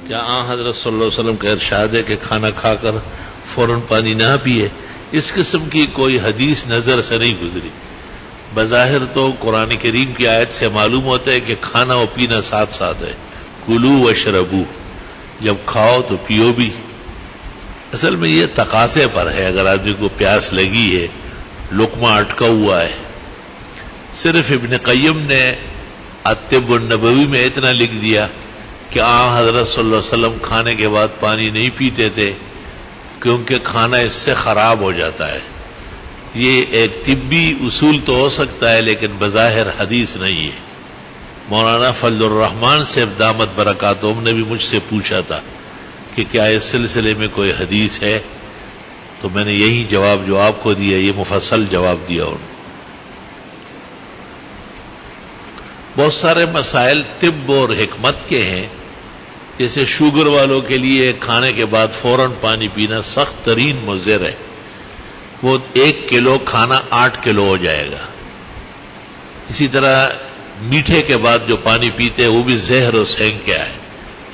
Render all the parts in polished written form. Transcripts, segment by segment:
کیا حضرت صلی اللہ علیہ وسلم کا ارشاد ہے کہ کھانا کھا کر فوراً پانی نہ پیے؟ اس قسم کی کوئی حدیث نظر سے نہیں گزری. بظاہر تو قرآن کریم کی آیت سے معلوم ہوتا ہے کہ کھانا و پینا ساتھ ساتھ ہے. کلو واشربو، جب کھاؤ تو پیو بھی. اصل میں یہ تقاضے پر ہے. اگر آدمی کو پیاس لگی ہے، لقمہ اٹکا ہوا ہے. صرف ابن قیم نے الطب النبوی میں اتنا لکھ دیا کہ حضرت صلی اللہ علیہ وسلم کھانے کے بعد پانی نہیں پیتے تھے کیونکہ کھانا اس سے خراب ہو جاتا ہے. یہ ایک طبی اصول تو ہو سکتا ہے لیکن بظاہر حدیث نہیں ہے. مولانا فضل الرحمان سے دامت برکاتہم نے بھی مجھ سے پوچھا تھا کہ کیا اس سلسلے میں کوئی حدیث ہے، تو میں نے یہی جواب جو آپ کو دیا، یہ مفصل جواب دیا. ان بہت سارے مسائل طب اور حکمت کے ہیں، جیسے شوگر والوں کے لیے کھانے کے بعد فوراً پانی پینا سخت ترین مضر ہے. وہ 1 کلو کھانا 8 کلو ہو جائے گا. اسی طرح میٹھے کے بعد جو پانی پیتے ہیں وہ بھی زہر و سینگ کیا ہے،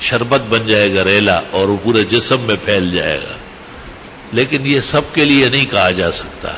شربت بن جائے گا ریلا اور وہ پورے جسم میں پھیل جائے گا. لیکن یہ سب کے لیے نہیں کہا جا سکتا.